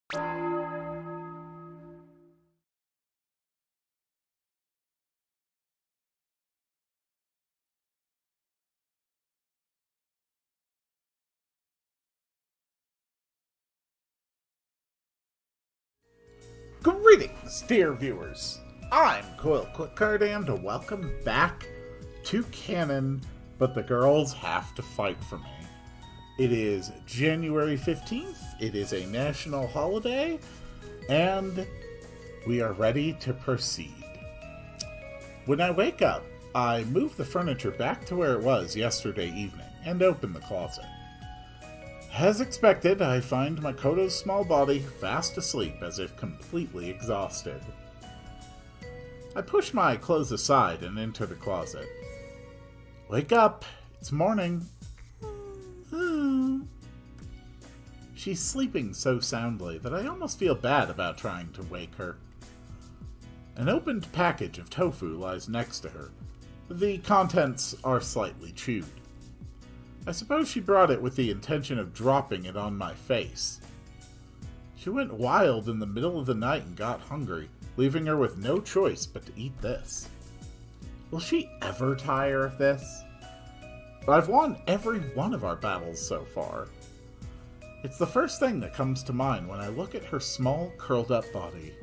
Greetings, dear viewers. I'm Coil Clickcard, and welcome back to Kanon, but the girls have to fight for me. It is January 15th, it is a national holiday, and we are ready to proceed. When I wake up, I move the furniture back to where it was yesterday evening and open the closet. As expected, I find Makoto's small body fast asleep as if completely exhausted. I push my clothes aside and enter the closet. Wake up! It's morning! She's sleeping so soundly that I almost feel bad about trying to wake her. An opened package of tofu lies next to her. The contents are slightly chewed. I suppose she brought it with the intention of dropping it on my face. She went wild in the middle of the night and got hungry, leaving her with no choice but to eat this. Will she ever tire of this? I've won every one of our battles so far. It's the first thing that comes to mind when I look at her small, curled-up body.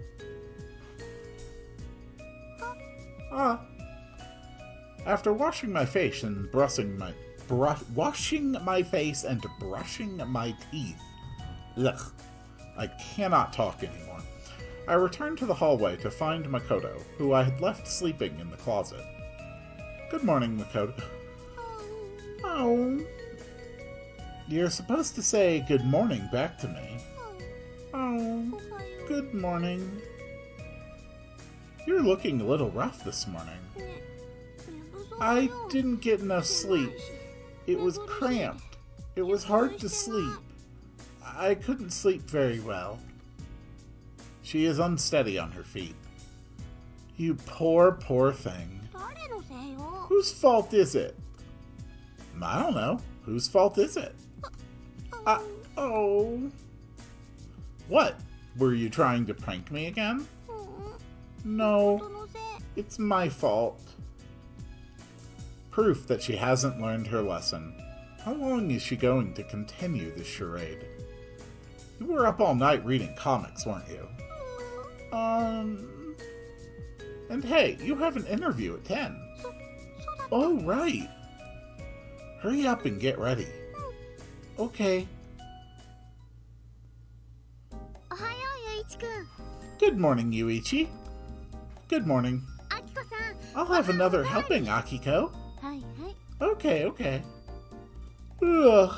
After washing my face and brushing my teeth. Ugh, I cannot talk anymore. I returned to the hallway to find Makoto, who I had left sleeping in the closet. Good morning, Makoto. Oh. You're supposed to say good morning back to me. Oh, good morning. You're looking a little rough this morning. I didn't get enough sleep. It was cramped. It was hard to sleep. I couldn't sleep very well. She is unsteady on her feet. You poor, poor thing. Whose fault is it? I don't know. Whose fault is it? Oh. What? Were you trying to prank me again? No. It's my fault. Proof that she hasn't learned her lesson. How long is she going to continue this charade? You were up all night reading comics, weren't you? And hey, you have an interview at 10. Oh, right. Hurry up and get ready. Okay. Good morning, Yuichi. Good morning. I'll have another helping, Akiko. Okay. Ugh.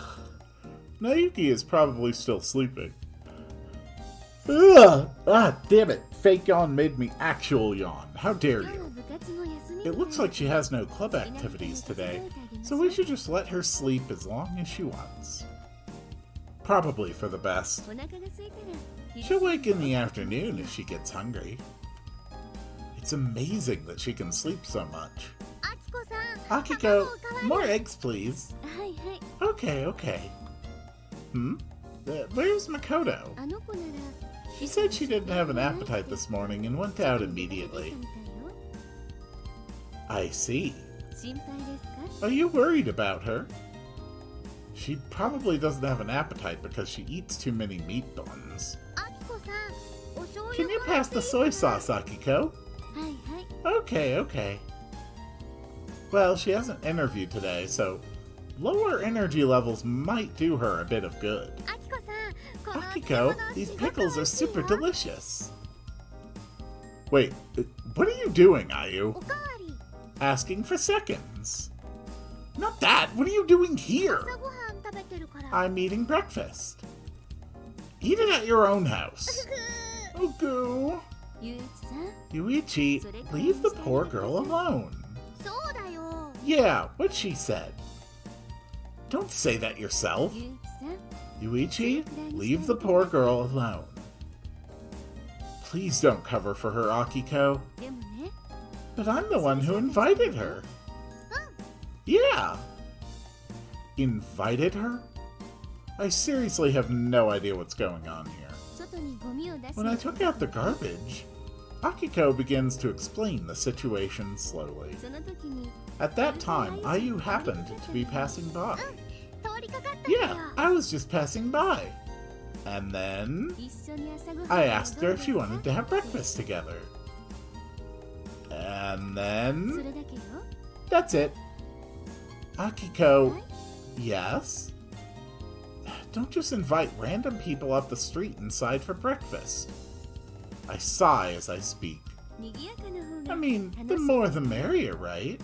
Naoki is probably still sleeping. Ugh! Ah, damn it. Fake yawn made me actual yawn. How dare you? It looks like she has no club activities today, so we should just let her sleep as long as she wants. Probably for the best. She'll wake in the afternoon if she gets hungry. It's amazing that she can sleep so much. Akiko, more eggs, please. Okay. Where's Makoto? She said she didn't have an appetite this morning and went out immediately. I see. Are you worried about her? She probably doesn't have an appetite because she eats too many meat buns. Can you pass the soy sauce, Akiko? Okay. Well, she has an interview today, so lower energy levels might do her a bit of good. Akiko, these pickles are super delicious. Wait, what are you doing, Ayu? Asking for seconds. Not that! What are you doing here? I'm eating breakfast. Eat it at your own house. Okay. Yuichi, leave the poor girl alone. Yeah, what she said. Don't say that yourself. Yuichi, leave the poor girl alone. Please don't cover for her, Akiko. But I'm the one who invited her. Yeah. Invited her? I seriously have no idea what's going on here. When I took out the garbage, Akiko begins to explain the situation slowly. At that time, Ayu happened to be passing by. Yeah, I was just passing by. And then I asked her if she wanted to have breakfast together. And then that's it. Akiko, yes? Don't just invite random people off the street inside for breakfast. I sigh as I speak. I mean, the more the merrier, right?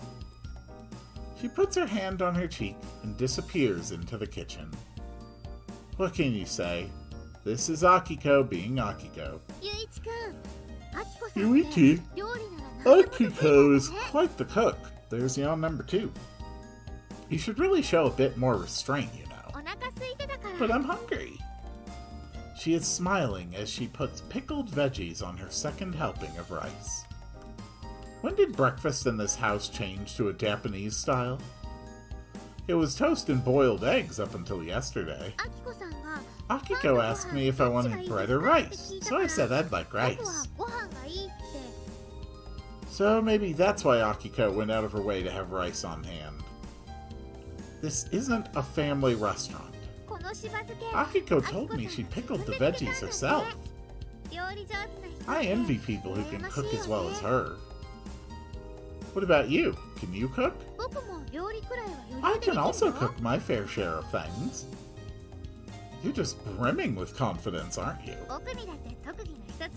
She puts her hand on her cheek and disappears into the kitchen. What can you say? This is Akiko being Akiko. Yuichi, Akiko is quite the cook. There's yawn number 2. You should really show a bit more restraint, you know. But I'm hungry. She is smiling as she puts pickled veggies on her second helping of rice. When did breakfast in this house change to a Japanese style? It was toast and boiled eggs up until yesterday. Akiko asked me if I wanted bread or rice, so I said I'd like rice. So maybe that's why Akiko went out of her way to have rice on hand. This isn't a family restaurant. Akiko told me she pickled the veggies herself. I envy people who can cook as well as her. What about you? Can you cook? I can also cook my fair share of things. You're just brimming with confidence, aren't you?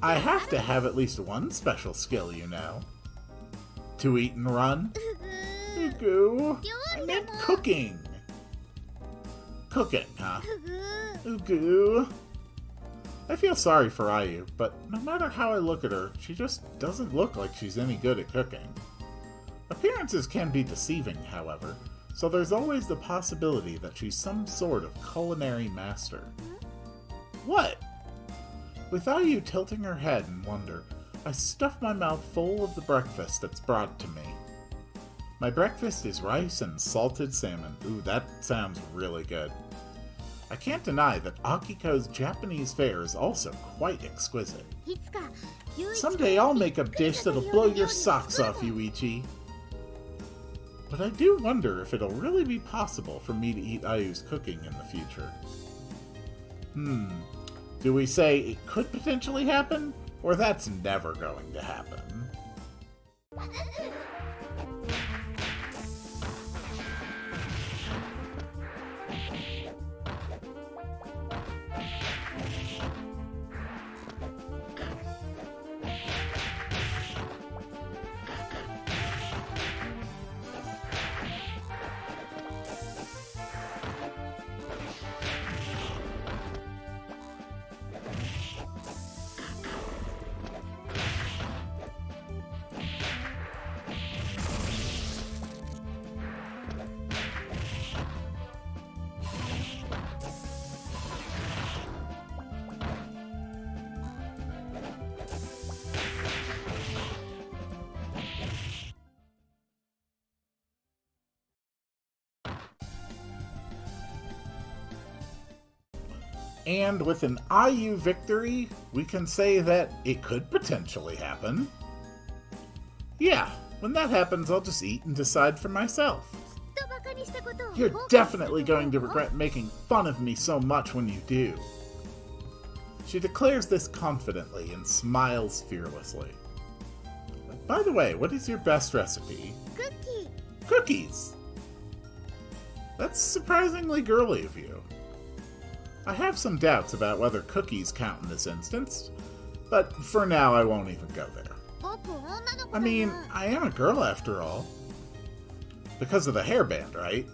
I have to have at least one special skill, you know. To eat and run? Ugu. I meant cooking. Cooking, huh? Ugu. I feel sorry for Ayu, but no matter how I look at her, she just doesn't look like she's any good at cooking. Appearances can be deceiving, however, so there's always the possibility that she's some sort of culinary master. What? With Ayu tilting her head in wonder, I stuff my mouth full of the breakfast that's brought to me. My breakfast is rice and salted salmon. Ooh, that sounds really good. I can't deny that Akiko's Japanese fare is also quite exquisite. Someday I'll make a dish that'll blow your socks off, Yuichi. But I do wonder if it'll really be possible for me to eat Ayu's cooking in the future. Do we say it could potentially happen, or that's never going to happen? And with an Ayu victory, we can say that it could potentially happen. Yeah, when that happens, I'll just eat and decide for myself. You're definitely going to regret making fun of me so much when you do. She declares this confidently and smiles fearlessly. By the way, what is your best recipe? Cookies! That's surprisingly girly of you. I have some doubts about whether cookies count in this instance, but for now I won't even go there. I mean, I am a girl after all. Because of the hairband, right?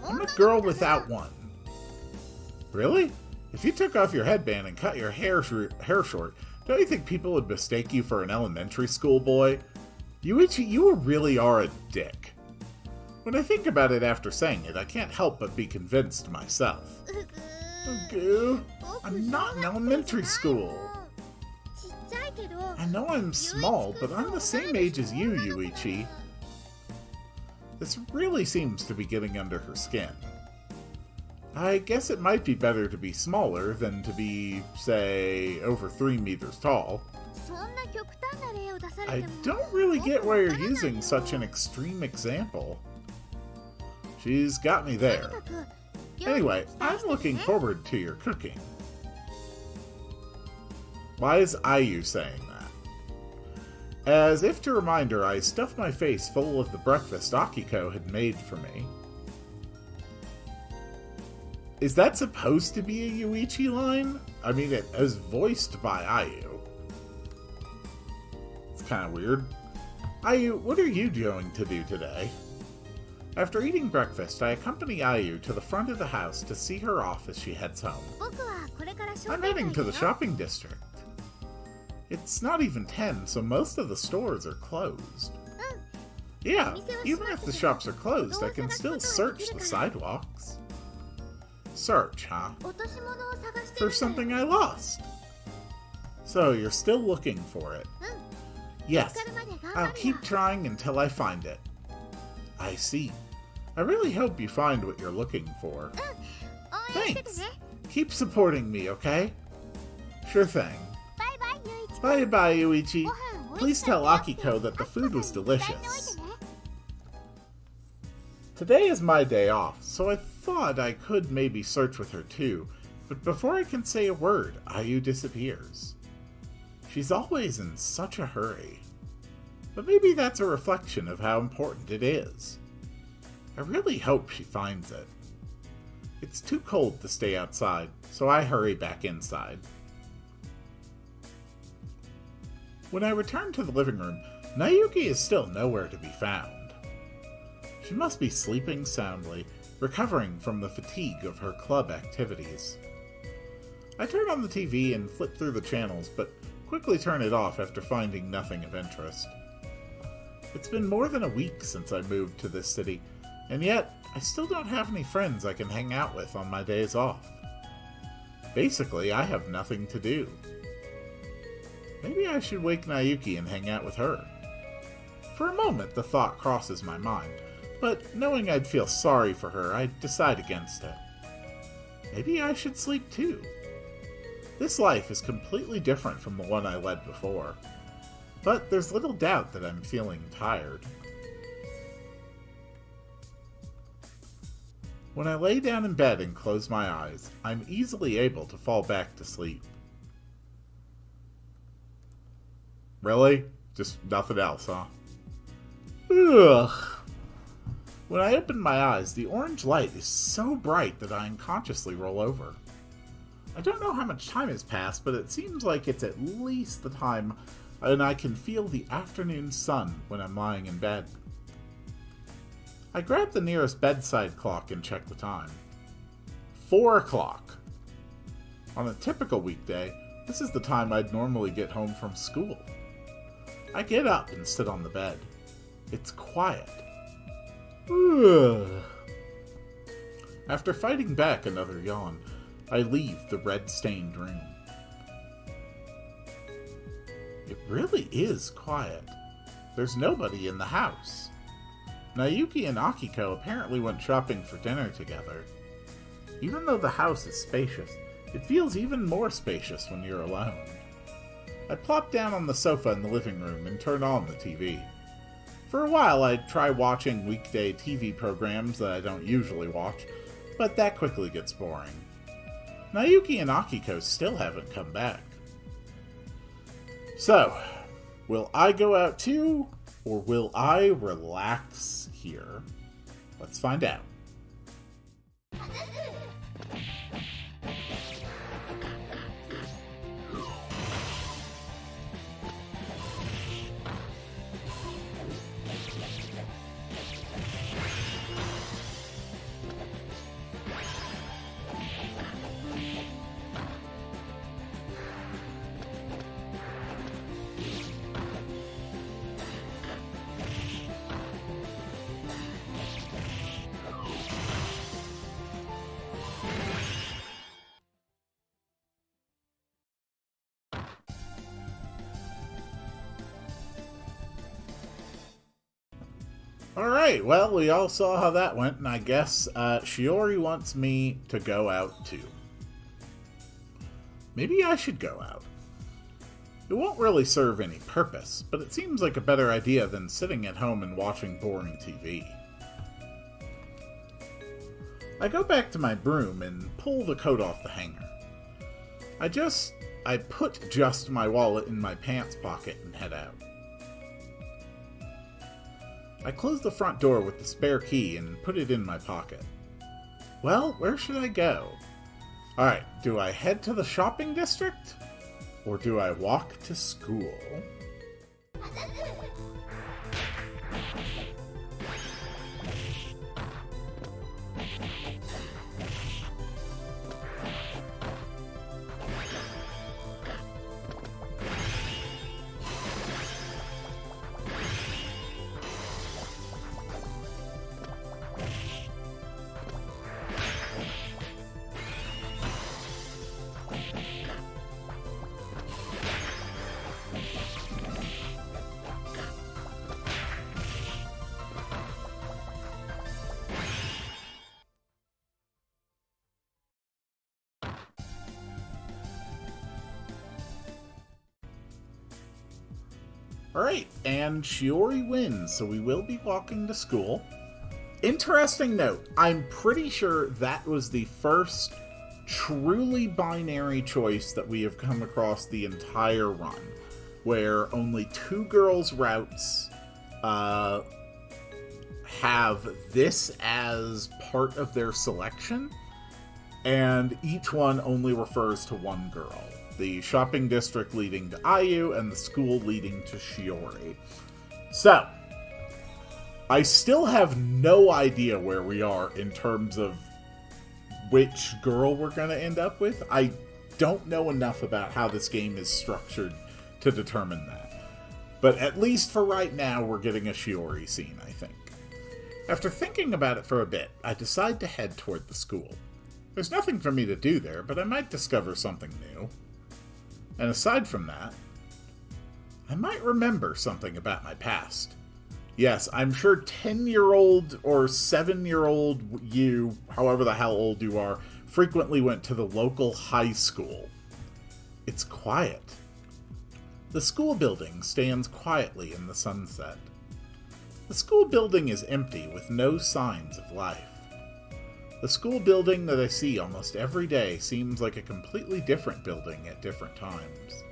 I'm a girl without one. Really? If you took off your headband and cut your hair short, don't you think people would mistake you for an elementary school boy? You really are a dick. When I think about it after saying it, I can't help but be convinced myself. Ugu, I'm not in elementary school. I know I'm small, but I'm the same age as you, Yuichi. This really seems to be getting under her skin. I guess it might be better to be smaller than to be, say, over 3 meters tall. I don't really get why you're using such an extreme example. She's got me there. Anyway, I'm looking forward to your cooking. Why is Ayu saying that? As if to remind her, I stuffed my face full of the breakfast Akiko had made for me. Is that supposed to be a Yuichi line? I mean, it is voiced by Ayu. It's kind of weird. Ayu, what are you going to do today? After eating breakfast, I accompany Ayu to the front of the house to see her off as she heads home. I'm heading to the shopping district. It's not even 10, so most of the stores are closed. Yeah, even if the shops are closed, I can still search the sidewalks. Search, huh? For something I lost. So, you're still looking for it? Yes, I'll keep trying until I find it. I see. I really hope you find what you're looking for. Thanks. Keep supporting me, okay? Sure thing. Bye-bye, Yuichi. Please tell Akiko that the food was delicious. Today is my day off, so I thought I could maybe search with her too, but before I can say a word, Ayu disappears. She's always in such a hurry. But maybe that's a reflection of how important it is. I really hope she finds it. It's too cold to stay outside, so I hurry back inside. When I return to the living room, Nayuki is still nowhere to be found. She must be sleeping soundly, recovering from the fatigue of her club activities. I turn on the TV and flip through the channels, but quickly turn it off after finding nothing of interest. It's been more than a week since I moved to this city, and yet I still don't have any friends I can hang out with on my days off. Basically, I have nothing to do. Maybe I should wake Nayuki and hang out with her. For a moment, the thought crosses my mind, but knowing I'd feel sorry for her, I decide against it. Maybe I should sleep too. This life is completely different from the one I led before, but there's little doubt that I'm feeling tired. When I lay down in bed and close my eyes, I'm easily able to fall back to sleep. Really? Just nothing else, huh? Ugh. When I open my eyes, the orange light is so bright that I unconsciously roll over. I don't know how much time has passed, but it seems like it's at least the time, and I can feel the afternoon sun when I'm lying in bed. I grab the nearest bedside clock and check the time. 4 o'clock. On a typical weekday, this is the time I'd normally get home from school. I get up and sit on the bed. It's quiet. Ugh. After fighting back another yawn, I leave the red-stained room. It really is quiet. There's nobody in the house. Nayuki and Akiko apparently went shopping for dinner together. Even though the house is spacious, it feels even more spacious when you're alone. I plop down on the sofa in the living room and turn on the TV. For a while, I'd try watching weekday TV programs that I don't usually watch, but that quickly gets boring. Nayuki and Akiko still haven't come back. So, will I go out too, or will I relax here? Let's find out. Alright, well, we all saw how that went, and I guess Shiori wants me to go out too. Maybe I should go out. It won't really serve any purpose, but it seems like a better idea than sitting at home and watching boring TV. I go back to my broom and pull the coat off the hanger. I put just my wallet in my pants pocket and head out. I close the front door with the spare key and put it in my pocket. Well, where should I go? Alright, do I head to the shopping district? Or do I walk to school? Alright, and Shiori wins, so we will be walking to school. Interesting note, I'm pretty sure that was the first truly binary choice that we have come across the entire run, where only 2 girls' routes have this as part of their selection, and each one only refers to one girl. The shopping district leading to Ayu, and the school leading to Shiori. So, I still have no idea where we are in terms of which girl we're going to end up with. I don't know enough about how this game is structured to determine that. But at least for right now, we're getting a Shiori scene, I think. After thinking about it for a bit, I decide to head toward the school. There's nothing for me to do there, but I might discover something new. And aside from that, I might remember something about my past. Yes, I'm sure 10-year-old or 7-year-old you, however the hell old you are, frequently went to the local high school. It's quiet. The school building stands quietly in the sunset. The school building is empty with no signs of life. The school building that I see almost every day seems like a completely different building at different times.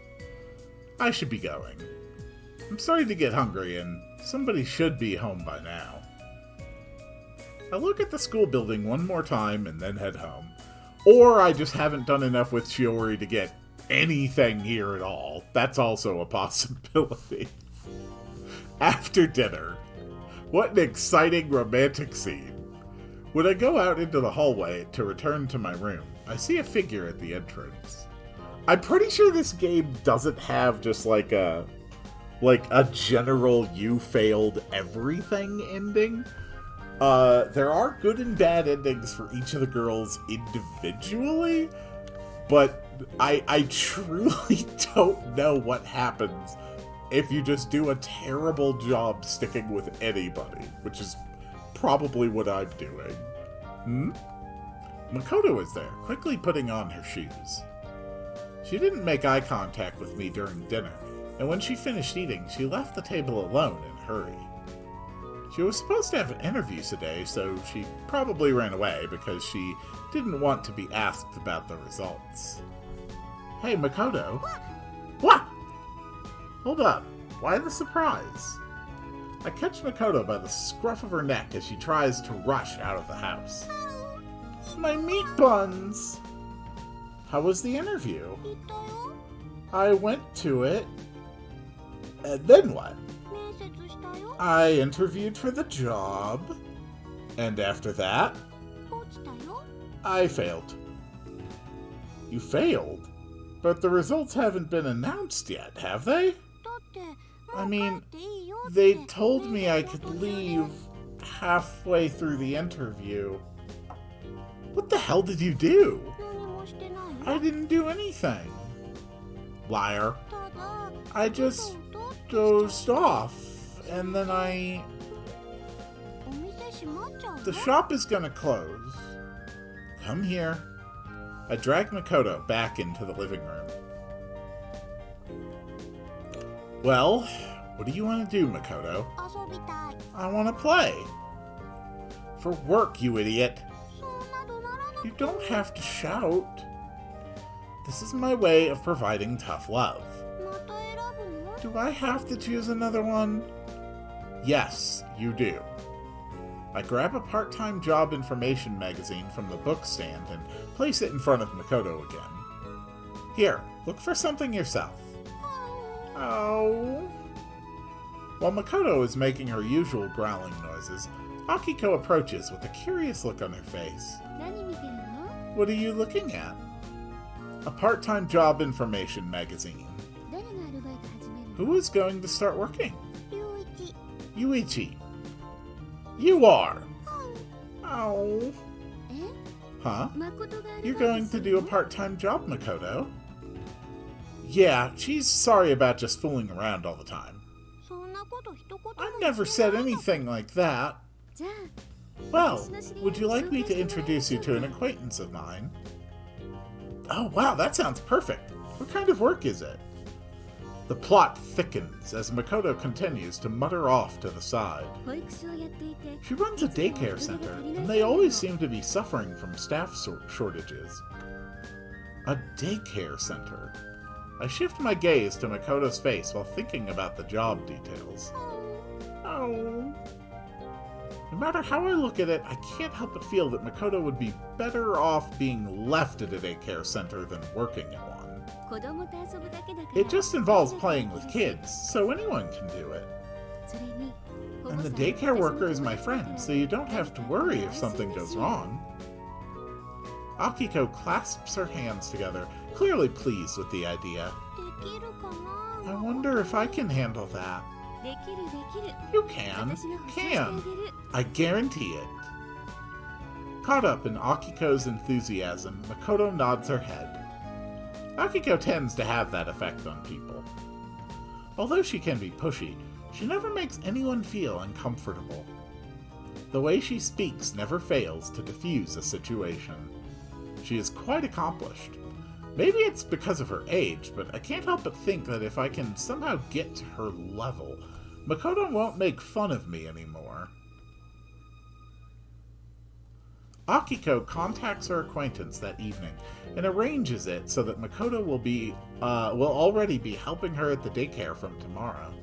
I should be going. I'm starting to get hungry, and somebody should be home by now. I look at the school building one more time and then head home. Or I just haven't done enough with Shiori to get anything here at all. That's also a possibility. After dinner. What an exciting romantic scene. When I go out into the hallway to return to my room, I see a figure at the entrance. I'm pretty sure this game doesn't have just like a general you failed everything ending. There are good and bad endings for each of the girls individually, but I truly don't know what happens if you just do a terrible job sticking with anybody, which is probably what I'm doing. Makoto is there, quickly putting on her shoes. She didn't make eye contact with me during dinner, and when she finished eating, she left the table alone in a hurry. She was supposed to have an interview today, so she probably ran away because she didn't want to be asked about the results. Hey, Makoto. What? Hold up. Why the surprise? I catch Makoto by the scruff of her neck as she tries to rush out of the house. My meat buns! How was the interview? I went to it. And then what? I interviewed for the job. And after that, I failed. You failed? But the results haven't been announced yet, have they? I mean, they told me I could leave halfway through the interview. What the hell did you do? I didn't do anything. Liar. I just dozed off, and then The shop is gonna close. Come here. I drag Makoto back into the living room. Well, what do you want to do, Makoto? I want to play. For work, you idiot. You don't have to shout. This is my way of providing tough love. Do I have to choose another one? Yes, you do. I grab a part-time job information magazine from the book stand and place it in front of Makoto again. Here, look for something yourself. Oh. While Makoto is making her usual growling noises, Akiko approaches with a curious look on her face. What are you looking at? A part-time job information magazine. Who is going to start working? Yuichi. You are! Oh. Huh? You're going to do a part-time job, Makoto? Yeah, she's sorry about just fooling around all the time. I never said anything like that. Well, would you like me to introduce you to an acquaintance of mine? Oh wow, that sounds perfect. What kind of work is it? The plot thickens as Makoto continues to mutter off to the side. She runs a daycare center, and they always seem to be suffering from staff shortages. A daycare center. I shift my gaze to Makoto's face while thinking about the job details. Oh. No matter how I look at it, I can't help but feel that Makoto would be better off being left at a daycare center than working at one. It just involves playing with kids, so anyone can do it. And the daycare worker is my friend, so you don't have to worry if something goes wrong. Akiko clasps her hands together, clearly pleased with the idea. I wonder if I can handle that. You can. You can. I guarantee it. Caught up in Akiko's enthusiasm, Makoto nods her head. Akiko tends to have that effect on people. Although she can be pushy, she never makes anyone feel uncomfortable. The way she speaks never fails to diffuse a situation. She is quite accomplished. Maybe it's because of her age, but I can't help but think that if I can somehow get to her level, Makoto won't make fun of me anymore. Akiko contacts her acquaintance that evening and arranges it so that Makoto will already be helping her at the daycare from tomorrow.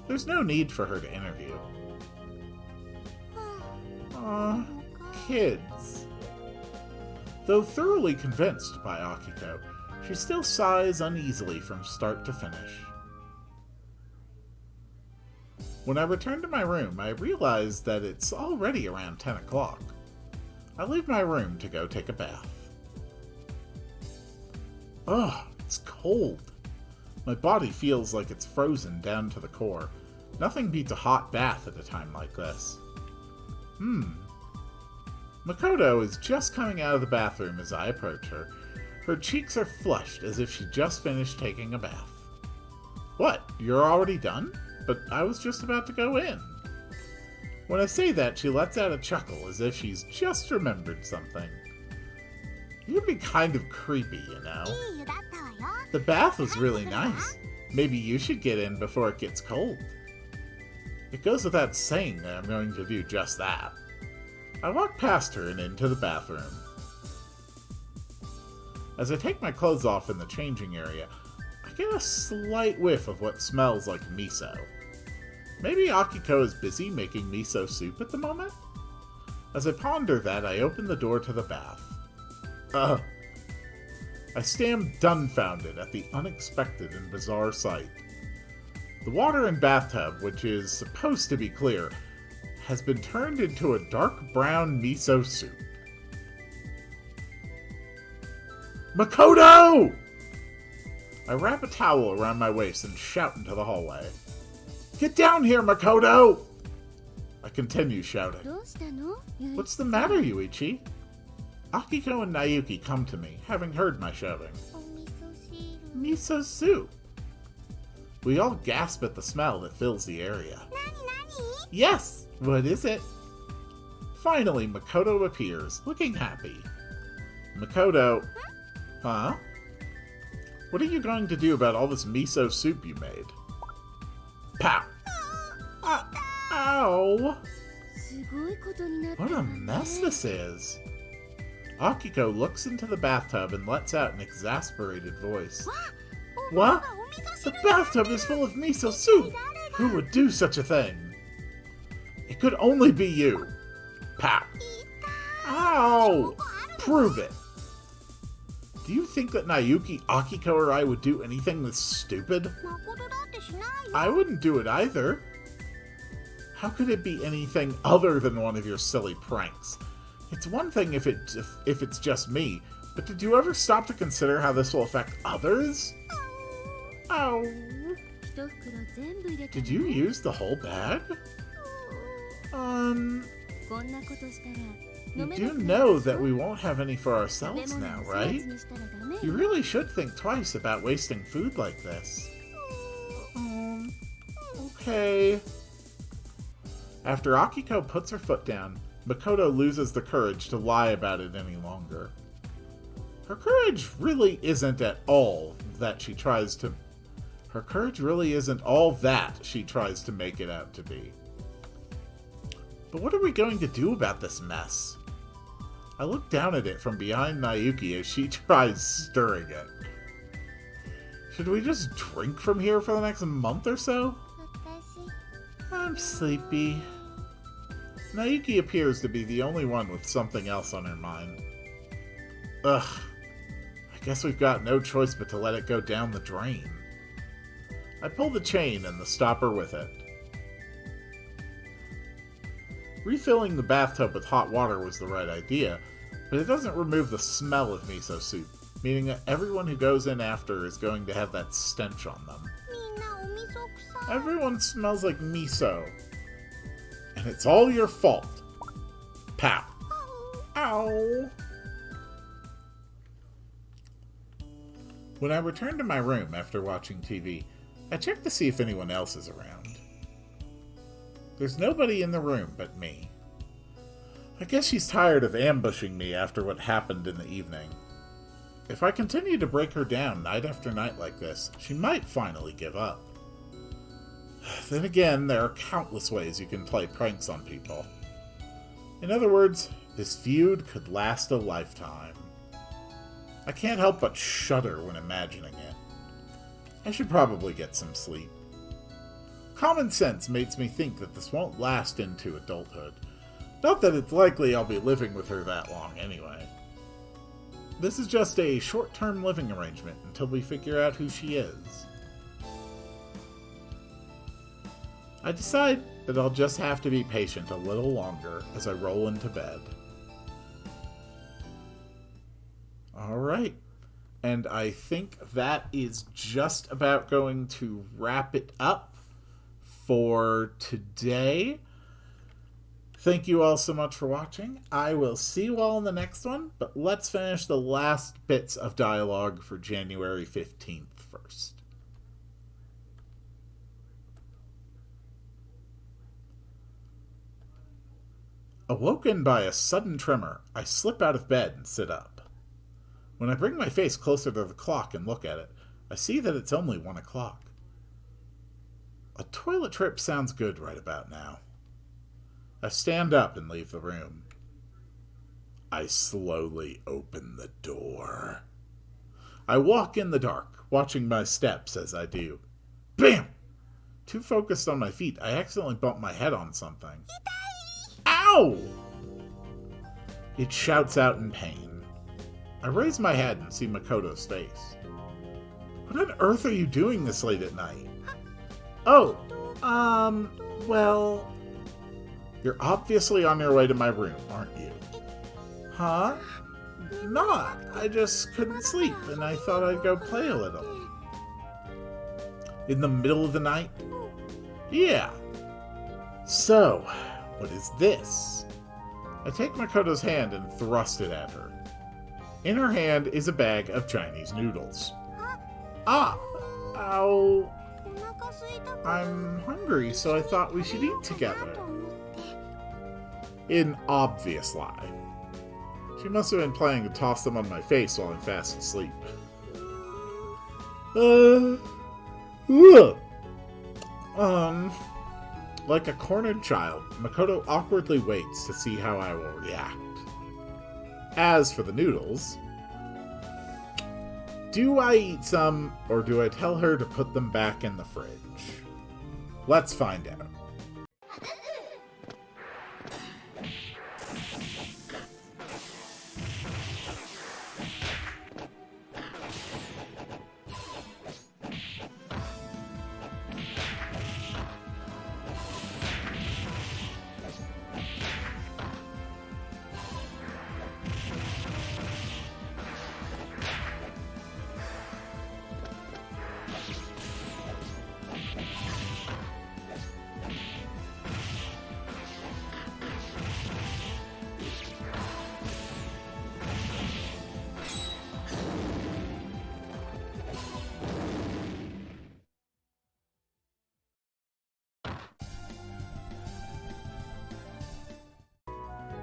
There's no need for her to interview. Kids. Though thoroughly convinced by Akiko, she still sighs uneasily from start to finish. When I return to my room, I realize that it's already around 10 o'clock. I leave my room to go take a bath. Ugh, it's cold. My body feels like it's frozen down to the core. Nothing beats a hot bath at a time like this. Makoto is just coming out of the bathroom as I approach her. Her cheeks are flushed as if she just finished taking a bath. What, you're already done? But I was just about to go in. When I say that, she lets out a chuckle as if she's just remembered something. You can be kind of creepy, you know. The bath was really nice. Maybe you should get in before it gets cold. It goes without saying that I'm going to do just that. I walk past her and into the bathroom. As I take my clothes off in the changing area, I get a slight whiff of what smells like miso. Maybe Akiko is busy making miso soup at the moment? As I ponder that, I open the door to the bath. I stand dumbfounded at the unexpected and bizarre sight. The water in bathtub, which is supposed to be clear, has been turned into a dark brown miso soup. Makoto! I wrap a towel around my waist and shout into the hallway. Get down here, Makoto! I continue shouting. What's the matter, Yuichi? Akiko and Naoki come to me, having heard my shouting. Miso soup. We all gasp at the smell that fills the area. Yes! What is it? Finally, Makoto appears, looking happy. Makoto... Huh? What are you going to do about all this miso soup you made? Pow! Ow! What a mess this is. Akiko looks into the bathtub and lets out an exasperated voice. What? The bathtub is full of miso soup! Who would do such a thing? It could only be you. Pow! Ow! Prove it! Do you think that Naoki, Akiko, or I would do anything this stupid? I wouldn't do it either. How could it be anything other than one of your silly pranks? It's one thing if it's just me, but did you ever stop to consider how this will affect others? Ow! Did you use the whole bag? You do know that we won't have any for ourselves now, right? You really should think twice about wasting food like this. Okay. After Akiko puts her foot down, Makoto loses the courage to lie about it any longer. Her courage really isn't all that she tries to make it out to be. But what are we going to do about this mess? I look down at it from behind Naoki as she tries stirring it. Should we just drink from here for the next month or so? I'm sleepy. Naoki appears to be the only one with something else on her mind. Ugh. I guess we've got no choice but to let it go down the drain. I pull the chain and the stopper with it. Refilling the bathtub with hot water was the right idea, but it doesn't remove the smell of miso soup, meaning that everyone who goes in after is going to have that stench on them. Everyone smells like miso. And it's all your fault. Pow. Ow. When I return to my room after watching TV, I check to see if anyone else is around. There's nobody in the room but me. I guess she's tired of ambushing me after what happened in the evening. If I continue to break her down night after night like this, she might finally give up. Then again, there are countless ways you can play pranks on people. In other words, this feud could last a lifetime. I can't help but shudder when imagining it. I should probably get some sleep. Common sense makes me think that this won't last into adulthood. Not that it's likely I'll be living with her that long anyway. This is just a short-term living arrangement until we figure out who she is. I decide that I'll just have to be patient a little longer as I roll into bed. Alright, and I think that is just about going to wrap it up for today. Thank you all so much for watching. I will see you all in the next one, but let's finish the last bits of dialogue for January 15th first. Awoken by a sudden tremor, I slip out of bed and sit up. When I bring my face closer to the clock and look at it, I see that it's only 1 o'clock. A toilet trip sounds good right about now. I stand up and leave the room. I slowly open the door. I walk in the dark, watching my steps as I do. Bam! Too focused on my feet, I accidentally bump my head on something. Ow! It shouts out in pain. I raise my head and see Makoto's face. What on earth are you doing this late at night? Oh, well... You're obviously on your way to my room, aren't you? Huh? Not. I just couldn't sleep, and I thought I'd go play a little. In the middle of the night? Yeah. So, what is this? I take Makoto's hand and thrust it at her. In her hand is a bag of Chinese noodles. Ah! Ow! I'm hungry, so I thought we should eat together. in obvious lie. She must have been planning to toss them on my face while I'm fast asleep. Ugh. Like a cornered child, Makoto awkwardly waits to see how I will react. As for the noodles, do I eat some, or do I tell her to put them back in the fridge? Let's find out.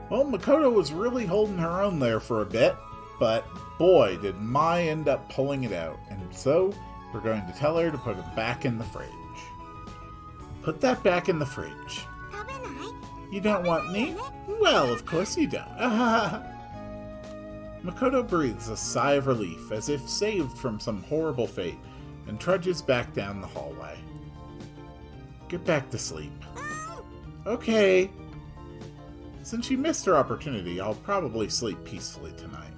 Well, Makoto was really holding her own there for a bit, but boy, did Mai end up pulling it out, and so we're going to tell her to put it back in the fridge. Put that back in the fridge. You don't want me? Well, of course you don't. Makoto breathes a sigh of relief, as if saved from some horrible fate, and trudges back down the hallway. Get back to sleep. Okay. Since she missed her opportunity, I'll probably sleep peacefully tonight.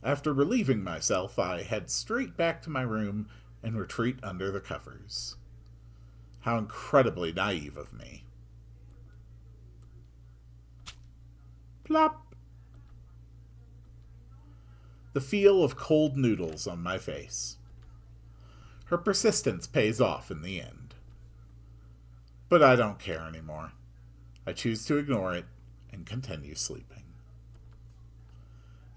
After relieving myself, I head straight back to my room and retreat under the covers. How incredibly naive of me. Plop! The feel of cold noodles on my face. Her persistence pays off in the end. But I don't care anymore. I choose to ignore it and continue sleeping.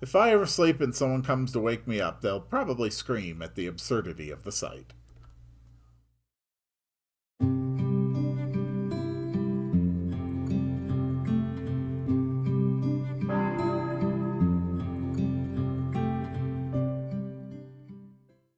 If I ever sleep and someone comes to wake me up, they'll probably scream at the absurdity of the sight.